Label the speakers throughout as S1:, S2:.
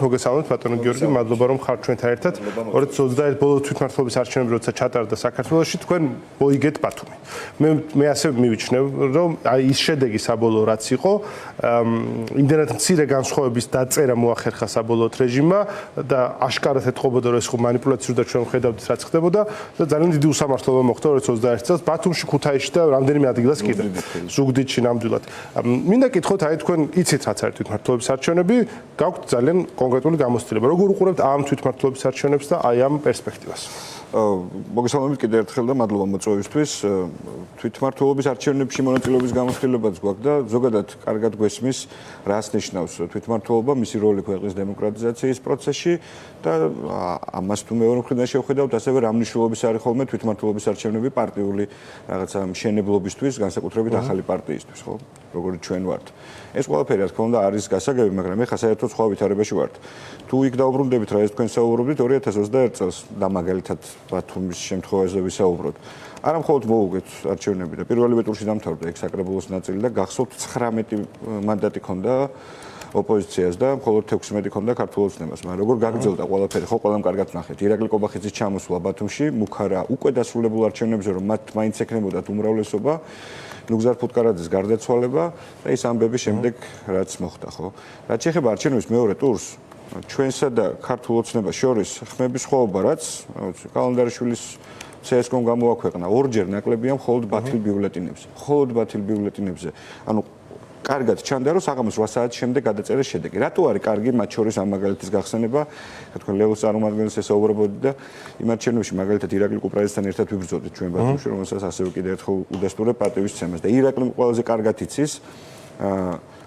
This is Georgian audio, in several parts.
S1: მოგესალმებით ბატონო გიორგი, მადლობა რომ ხართ ჩვენთან ერთად. 2021 ბოლო თვითმმართველობის არჩევნები როცა ჩატარდა საქართველოში, თქვენ მოიგეთ ბათუმი. მე ასე მივიჩნევ, რომ აი ის შედეგი საბოლოო რაც იყო, იმდენად მცირე განსხვავების დაწერა მოახერხა საბოლოოდ რეჟიმმა და აშკარად ეთყობოდა რომ ეს ხო მანიპულაციურია და ჩვენ ხედავთ რაც ხდებოდა და ძალიან დიდი უსამართლობა მოხდა 2021 წელს ბათუმში, ქუთაისში და რამდენიმე ადგილას კიდე. ზუგდიდში ნამდვილად. მინდა კითხოთ, აი თქვენ იცით რაც არის თვითმმართველობის არჩევნები, გაქვთ ძალიან კონკრეტული გამოცდილება. როგორ უყურებთ ამ თვითმმართველობის არჩევნებს და აი ამ პერსპექტივას?
S2: მოგესალმებით კიდევ ერთხელ და მადლობა მოწვევისთვის. თვითმმართველობის არჩევნებში მონაწილეობის გამოცდილებაც გვაქვს და ზოგადად კარგად გვესმის, რას ნიშნავს თვითმმართველობა, მისი როლი ქვეყნის დემოკრატიზაციის პროცესში და ამას თუ მეორე მხრიდან შევხედავთ, ასევე რა მნიშვნელობის არის ხოლმე თვითმმართველობის არჩევნები პარტიული რაღაცა მშენებლობისთვის, განსაკუთრებით ახალი პარტიისთვის, ხო? როგორც ჩვენ ვართ. ეს ყველაფერი რა თქმა უნდა არის გასაგები, მაგრამ ეხლა საერთოდ სხვა ვითარებაში ვართ. თუ იქ დაუბრუნდებით რა ეს თქვენ საუბრობდით 2021 წელს და მაგალითად ბათუმის შემთხვევაზე ვისაუბროთ. არა მხოლოდ მოუგეთ არჩევნები და პირველივე ტურში დამთავრდა ეგ საკრებულოს ნაწილი და გახსოვთ 19 მანდატი ქონდა ოპოზიციას და მხოლოდ 16 ქონდა ქართულ ოცნებას. მაგრამ როგორ გაგრძელდა ყველაფერი, ხო ყველამ კარგად ნახეთ. ირაკლი კობახიძის ჩამოსვლა ბათუმში, მუქარა უკვე დასრულებულ არჩევნებზე რომ მათ მაინც ექნებოდათ უმრავლესობა, ნუგზარ ფუტკარაძის გარდაცვალება და ის ამბები შემდეგ რაც მოხდა, ხო? რაც შეეხება არჩევნების მეორე ტურს, ჩვენსა და ქართულ ოცნებას შორის ხმების ხვაობა რაც კალანდარიშვილის CSKOM გამოაქვეყნა ორჯერ ნაკლებია მხოლოდ ბათილ ბიულეტინებზე. მხოლოდ ბათილ ბიულეტინებზე. ანუ კარგად ჩანდა რომ საღამოს 8 საათის შემდეგ გადაწერეს შედეგი. რატო არის კარგი მათ შორის ამ მაგალითის გახსენება? თქვენ ლეოს წარმომადგენელს ესაუბრებოდი და იმ არჩევნებში მაგალითად ირაკლი კუპრაძესთან ერთად ვიბრძოდით ჩვენ ბათუმში, რომელსაც ასევე კიდევ ერთხელ უდესტურებ პატივისცემას და ირაკლი ყველაზე კარგად იცის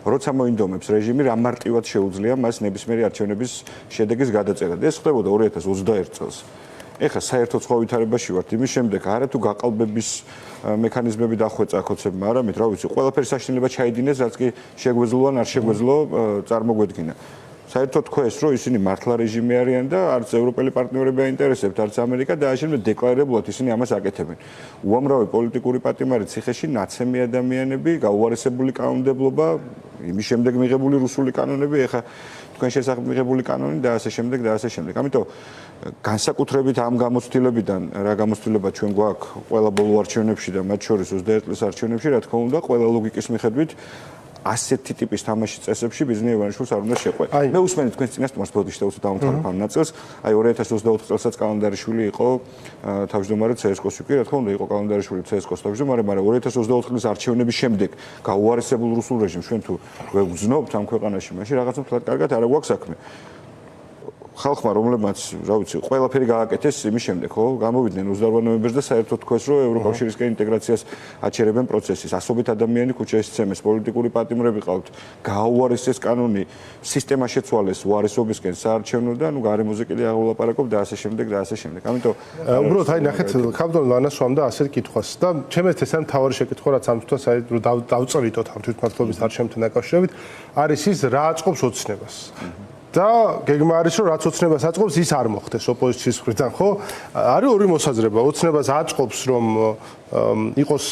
S2: როცა მოინდომებს რეჟიმი, რა მარტივად შეუძლია მას ნებისმიერი არჩევნების შედეგის გადაწერა. ეს ხდებოდა 2021 წელს. ეხლა საერთოდ სხვა ვითარებაში ვართ. იმის შემდეგ არა თუ გაყალბების მექანიზმები დახვეწა ხოცებმა, არამედ რა ვიცი, ყველაფერი საშინელება ჩაიდინეს, რაც კი შეგვეძლო ან არ შეგვეძლო წარმოგვედგინა. საერთოდ თქვენს რომ ისინი მართლა რეჟიმი არიან და არც ევროპელი პარტნიორები აინტერესებთ, არც ამერიკა და ამჟამად დეკლარირებულად ისინი ამას აკეთებენ. უამრავი პოლიტიკური პატიმარი ციხეში, ნაცემი ადამიანები, გაუარესებული კანონმდებლობა, იმის შემდეგ მიღებული რუსული კანონები, ეხლა თქვენ შესახებ მიღებული კანონი და ასე შემდეგ და ასე შემდეგ. ამიტომ განსაკუთრებით ამ გამოცდილებიდან რა გამოცდილება ჩვენ გვაქვს ყველა ბოლო არჩევნებში და მათ შორის 21 წლის არჩევნებში, რა თქმა უნდა, ყველა ლოგიკის მიხედვით ასეთი ტიპის თამაშის წესებში ბიზნეს ივანიშვილს არ უნდა შეყვეთ. მე უსმენთ თქვენს წინასწარ ბოდიში და უცებ დავამთავრებ ამ ნაწილს. აი 2024 წელსაც კალანდარიშვილი იყო თავმჯდომარე CSKOS-ში. კი რა თქმა უნდა იყო კალანდარიშვილი CSKOS-ს თავმჯდომარე, მაგრამ 2024 წლის არჩევნების შემდეგ გაუარესებულ რუსულ რეჟიმს ჩვენ თუ გვეგზნობთ ამ ქვეყანაში, მაშინ რაღაცა თლად კარგად არ აქვს საქმე. ხალხმა რომლებმაც, რა ვიცი, ყველაფერი გააკეთეს იმის შემდეგ, ხო? გამოვიდნენ 28 ნოემბერს და საერთოდ თქვენს რომ ევროკავშირისკენ ინტეგრაციას აჩერებენ პროცესის. ასობით ადამიანი ქუჩაში ცემეს, პოლიტიკური პატიმრები ყავთ, გააუარესეს კანონი, სისტემა შეცვალეს უარესობისკენ საარჩევნო და ნუ გარემოზე კიდე აღულაპარაკობ და ასე შემდეგ და ასე შემდეგ. ამიტომ
S1: უბრალოდ აი ნახეთ, ხავდონ ლანასვამ და ასეთ კითხვას და ჩემს ეს ამ თავარი შეკითხვა რაც ამ თვითონ აი დავწრიტოთ ამ თვითმმართველობის არჩევნებთან დაკავშირებით, არის ის რა აწყობს ოცნებას. და გეგმა არის რომ რაც ოცნებას აწყობს ის არ მოხდეს ოპოზიციის მხრიდან, ხო? არის ორი მოსაზრება. ოცნებას აწყობს რომ იყოს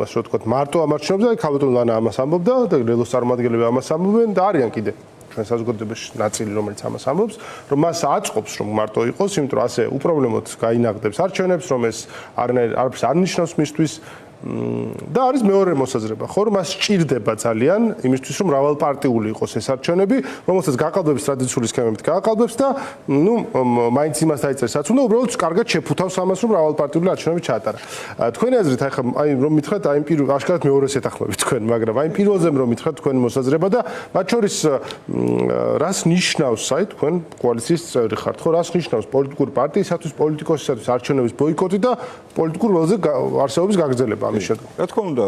S1: ასე რომ ვთქვათ მარტო ამ არჩევნებზე, აი ხავდონ ლანა ამას ამბობდა და ლელოს წარმომადგენლები ამას ამბობენ და არიან კიდე ჩვენ საზოგადოებაში ნაწილი რომელიც ამას ამბობს, რომ მას აწყობს რომ მარტო იყოს, იმიტომ რომ ასე უპრობლემოდ გაინაღდებს არჩევნებს, რომ ეს არაფერს არ ნიშნავს მისთვის. და არის მეორე მოსაზრება, ხო, რომ მას სჭირდება ძალიან იმისთვის, რომ მრავალპარტიული იყოს ეს არჩევნები, რომელსაც გაყალბების ტრადიციული სქემებით გაყალბებს და ნუ მაინც იმას დაიწერს, რაც უნდა უბრალოდ კარგად შეფუთავს ამას, რომ მრავალპარტიული არჩევნები ჩაატარა. თქვენი აზრით, ახლა აი რომ მითხრათ, აი პირველ აშკარად მეორეს ეთანხმებით თქვენ, მაგრამ აი პირველზე რომ მითხრათ თქვენი მოსაზრება და მათ შორის რას ნიშნავს, აი თქვენ კოალიციის წევრი ხართ, ხო, რას ნიშნავს პოლიტიკური პარტიისათვის, პოლიტიკოსისათვის არჩევნების ბოიკოტი და პოლიტიკურ ველზე არსებობის გაგრძელება?
S2: რა თქმა უნდა,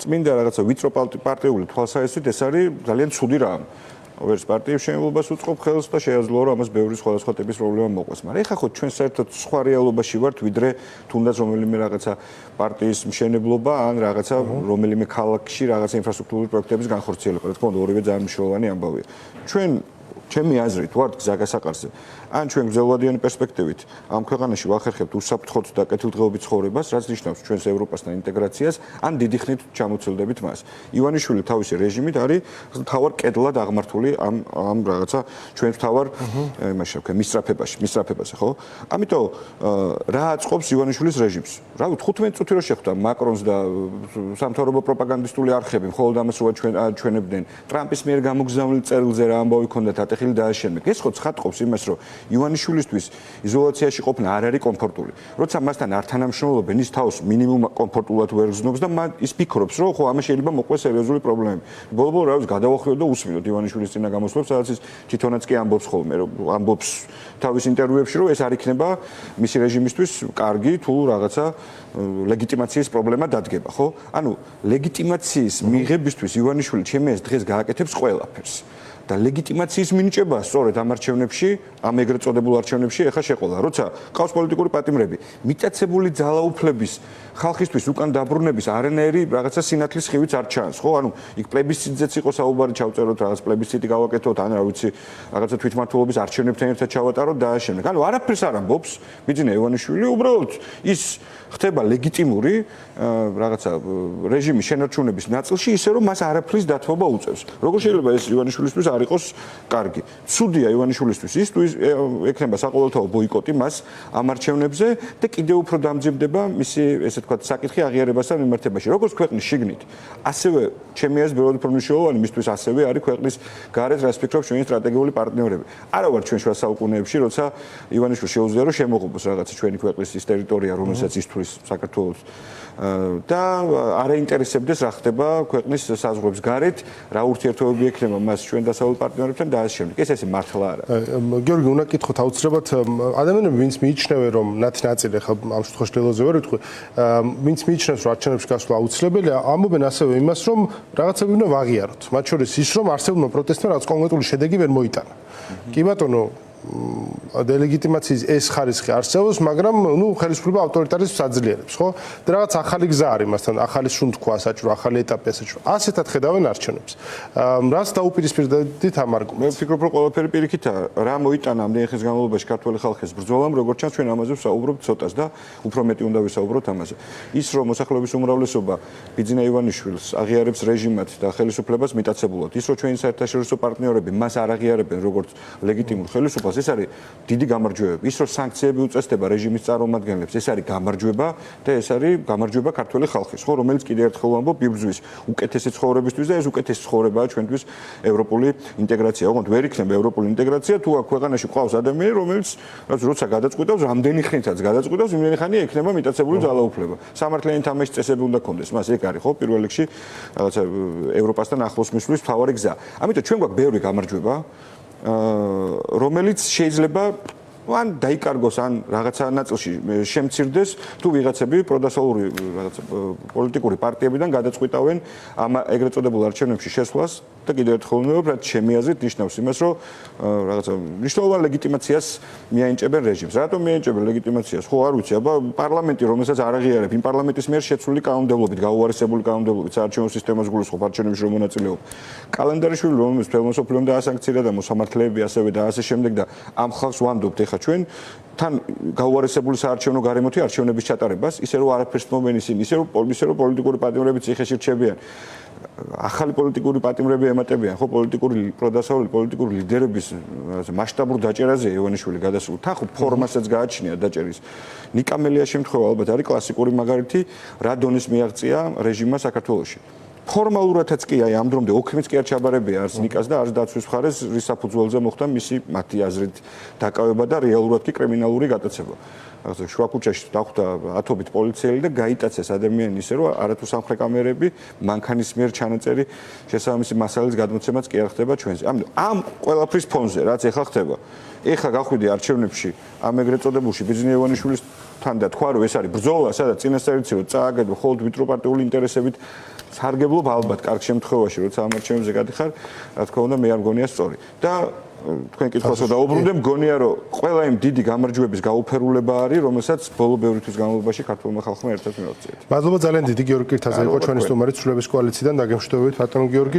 S2: წმინდა რაღაცა ვიწრო პარტიული თვალსაჩინო ეს არის ძალიან ცუდი რამ. ვერც პარტიების შემოვლებას უწყობ ხელს და შეაძლოა რომ ამას ბევრი სხვადასხვა ტიპის პრობლემა მოყვეს. მაგრამ ეხლა ხო ჩვენ საერთოდ სხვა რეალობაში ვართ, ვიდრე თუნდაც რომელიმე რაღაცა პარტიის მშენებლობა ან რაღაცა რომელიმე ქალაქში რაღაცა ინფრასტრუქტურული პროექტების განხორციელება. რა თქმა უნდა, ორივე ძალიან მნიშვნელოვანი ამბავია. ჩვენ ჩემი აზრით ვართ გზაგასაყარზე. ან ჩვენ გრძელვადიანი პერსპექტივით ამ ქვეყანაში ვახერხებთ უსაფრთხოდ და კეთილდღეობით ცხოვრებას, რაც ნიშნავს ჩვენს ევროპასთან ინტეგრაციას, ან დიდი ხნით ჩამოცილდებით მას. ივანიშვილი თავისი რეჟიმით არის თავარ კედლად აღმართული ამ რაღაცა ჩვენს თავარ იმაში ვქე მისწრაფებაში, ხო? ამიტომ რა აწყობს ივანიშვილის რეჟიმს? რა ვიცი 15 წუთი რო შეხვდა მაკრონს და სამთავრობო პროპაგანდისტული არხები მხოლოდ ამას რო ჩვენებდნენ ტრამპის მიერ გამოგზავნილ წერილზე რა ამბავი ქონდათ ატეხილი დააშენებენ. ეს ხო ცხადყოფს იმას, რომ ივანიშვილისთვის იზოლაციაში ყოფნა არ არის კომფორტული. როცა მასთან არ თანამშრომლობენ, ის თავს მინიმუმ კომფორტულად ვერ გრძნობს და ის ფიქრობს, რომ ხო ამას შეიძლება მოყვეს სერიოზული პრობლემები. ბოლო-ბოლო რა ვიცი გადავახვიოთ და უსმინოთ ივანიშვილის წინა გამოსვლებს, სადაც ის თვითონაც კი ამბობს ხოლმე, რომ ამბობს თავის ინტერვიუებში, რომ ეს არ იქნება მისი რეჟიმისთვის კარგი თუ რაღაცა ლეგიტიმაციის პრობლემა დადგება, ხო? ანუ ლეგიტიმაციის მიღებისთვის ივანიშვილი ჩემი ეს დღეს გააკეთებს ყველაფერს. და ლეგიტიმაციის მინიჭება სწორედ ამ არჩევნებში, ამ ეგრეთ წოდებულ არჩევნებში ეხა შეყოლა. როცა ყავს პოლიტიკური პატიმრები, მიტაცებული ძალაუფლების ხალხისთვის უკან დაბრუნების არანაირი რაღაცა სინათლის ხივიც არ ჩანს, ხო? ანუ იქ პლებისციტზეც იყო საუბარი, ჩავწეროთ რაღაც პლებისციტი გავაკეთოთ, ან რა ვიცი, რაღაცა თვითმმართველობის არჩევნებთან ერთად ჩავატაროთ და ააშენოთ. ანუ არაფერს არ ამბობს ბიძინა ივანიშვილი, უბრალოდ ის ხდება ლეგიტიმური რაღაცა რეჟიმის შენარჩუნების ნაწილში, ისე რომ მას არაფრის დათმობა უწევს. როგორ შეიძლება ეს ივანიშვილისთვის არ იყოს კარგი? ცუდია ივანიშვილისთვის ის თუ ექნება საყოველთაო ბოიკოტი მას ამ არჩევნებზე და კიდევ უფრო დამძიმდება მისი ესე თქვა საკითხი აღიარებასთან მიმართებაში. როგორც ქვეყნის შიგნით, ასევე ჩემი აზრით ბევრად უფრო მნიშვნელოვანი მისთვის ასევე არის ქვეყნის გარეთ რას ფიქრობს ჩვენი სტრატეგიული პარტნიორები. არა ვარ ჩვენ შუა საუკუნეებში, როცა ივანიშვილი შეუძლია რომ შემოღობოს რაღაცა ჩვენი ქვეყნის ის ტერიტორია, რომელსაც ის საქართველოს და არ აინტერესებდეს რა ხდება ქვეყნის საზღვრებს გარეთ, რა ურთიერთობები ექნება მას ჩვენ დასავლელ პარტნიორებთან და ასე შემდეგ. ეს მართლა არა.
S1: გიორგი, უნდა გითხოთ აუცილებლად ადამიანები, ვინც მიიჩნევენ, რომ ნათი ნაწილი ხა ამ შემთხვევაში ლელოზე ვერ ვიტყვი, ვინც მიიჩნევს, რომ არჩევნებში გასვლა აუცილებელია, ამბობენ ასევე იმას, რომ რაღაცები უნდა ვაღიაროთ. მათ შორის ის, რომ არსებულმა პროტესტმა რაღაც კონკრეტული შედეგი ვერ მოიტანა. კი ბატონო, დელეგიტიმაციის ეს ხარისხი არსებობს, მაგრამ ნუ ხელისუფლება ავტორიტარიზმს აძლიერებს, ხო? და რაღაც ახალი გზა არის მასთან, ახალი შუნთქვა საჭირო, ახალი ეტაპია საჭირო. ასეთად ხედავენ არჩევნებს. რას დაუპირისპირდით ამ არგუმენტს?
S2: მე ვფიქრობ, რომ ყველაფერი პირიქითაა. რა მოიტანა ამდენი ხნის განმავლობაში ქართველი ხალხის ბრძოლამ, როგორც ჩანს, ჩვენ ამაზე ვსაუბრობთ ცოტას და უფრო მეტი უნდა ვისაუბროთ ამაზე. ის რომ მოსახლეობის უმრავლესობა ბიძინა ივანიშვილს აღიარებს რეჟიმად და ხელისუფლებას მიტაცებულად, ის რომ ჩვენი საერთაშორისო პარტნიორები მას არ აღიარებენ როგორც ლეგიტიმურ ხელისუფლებას, ეს არის დიდი გამარჯვება. ის რომ სანქციები უწესდება რეჟიმის წარმომადგენლებს, ეს არის გამარჯვება და ეს არის გამარჯვება ქართველი ხალხის, ხო, რომელიც კიდევ ერთხელ ვამბობ, იბრძვის უკეთესი ცხოვრებისთვის და ეს უკეთესი ცხოვრებაა ჩვენთვის ევროპული ინტეგრაცია. ოღონდ ვერ იქნება ევროპული ინტეგრაცია თუ აქ ქვეყანაში ყავს ადამიანი, რომელიც როცა გადაწყვიტავს, რამდენი ხნითაც გადაწყვიტავს, იმდენი ხანია იქნება მიტაცებული ძალაუფლება. სამართლიანი თამაშის წესები უნდა კონდეს. მას ეგ არის, ხო, პირველ რიგში რაღაცა ევროპასთან ახლოს მისვლის მთავარი გზა. ამიტომ ჩვენ გვაქვს ბევრი გამარჯვება, რომელიც შეიძლება ან დაიკარგოს ან რაღაცა ნაწილში შემცირდეს თუ ვიღაცები პროდასალური რაღაცა პოლიტიკური პარტიებიდან გადაწყვიტავენ ამ ეგრეთ წოდებულ არჩევნებში შესვლას და კიდევ ერთხელ ვიმეორებ, რაც ჩემი აზრით ნიშნავს იმას, რომ რაღაცა მნიშვნელოვან ლეგიტიმაციას მიაენჭებენ რეჟიმს. რატომ მიაენჭებენ ლეგიტიმაციას? ხო, არ ვიცი, აბა პარლამენტი, რომელსაც არ აღიარებ, იმ პარლამენტის მიერ შეცვლილი კანონმდებლობით, გაუარესებული კანონმდებლობით საარჩევნო სისტემას გულისხმობ არჩევნებში რომ მონაწილეობ. კალენდარიშვილი, რომელიც მთელ მოსოფლიომ დაასანქცია და მოსამართლეები ასევე და ასე შემდეგ და ამ ხალხს ვამბობთ ეხა ჩვენ თან გაუარესებული საარჩევნო გარემოთი არჩევნების ჩატარებას, ისე რომ არაფერს მომენ ისინი, ისე რომ პოლიტიკური პატიმრები ციხეში რჩებიან. ახალი პოლიტიკური პატიმრები ემატებიან, ხო, პოლიტიკური პროდასავლელი პოლიტიკური ლიდერების მასშტაბურ დაჭერაზე ივანიშვილი გადასული. თან ხო ფორმასაც გააჩნია დაჭერის. ნიკამელია შემთხვევა ალბათ არის კლასიკური მაგალითი, რა დონის მიაღწია რეჟიმმა საქართველოში. ფორმალურადაც კი აი ამ დრომდე ოქრომიც კი არ ჩაბარებია არც ნიკას და არც დაცვის მხარეს რის საფუძველზე მოხდა მისი მათი აზრით დაკავება და რეალურად კი კრიმინალური გატაცება. რაღაცა შუა ქუჩაში დახვდა ათობით პოლიციელი და გაიტაცეს ადამიანი ისე რომ არათუ სამხრე კამერები მანქანის მიერ ჩანაწერი შესაბამისი მასალის გადმოცემაც კი არ ხდება ჩვენზე. ამ ყველაფრის ფონზე რაც ეხლა ხდება. ეხლა გახვიდი არჩევნებში ამ ეგრეთ წოდებულში ბიძინა ივანიშვილის თან და თქვა რომ ეს არის ბრძოლა, სადაც წინასწარიც რომ წააგებო მხოლოდ ვიტროპარტიული ინტერესებით სარგებლობ ალბათ კარგ შემთხვევაში, როცა ამ არჩევნებზე გადიხარ, რა თქმა უნდა, მე არ მგონია სწორი. და თქვენ კითხვასო დაუბრუნდე, მგონია რომ ყველა იმ დიდი გამარჯვების გაუფერულება არის, რომელსაც ბოლო ბევრი თვის განმავლობაში ქართულმა ხალხმა ერთად მიაღწიეთ.
S1: მადლობა ძალიან დიდი გიორგი კირთაძე იყო ჩვენი სტუმარი ცვლილებების კოალიციიდან, დაგემშვიდობებით ბატონო გიორგი.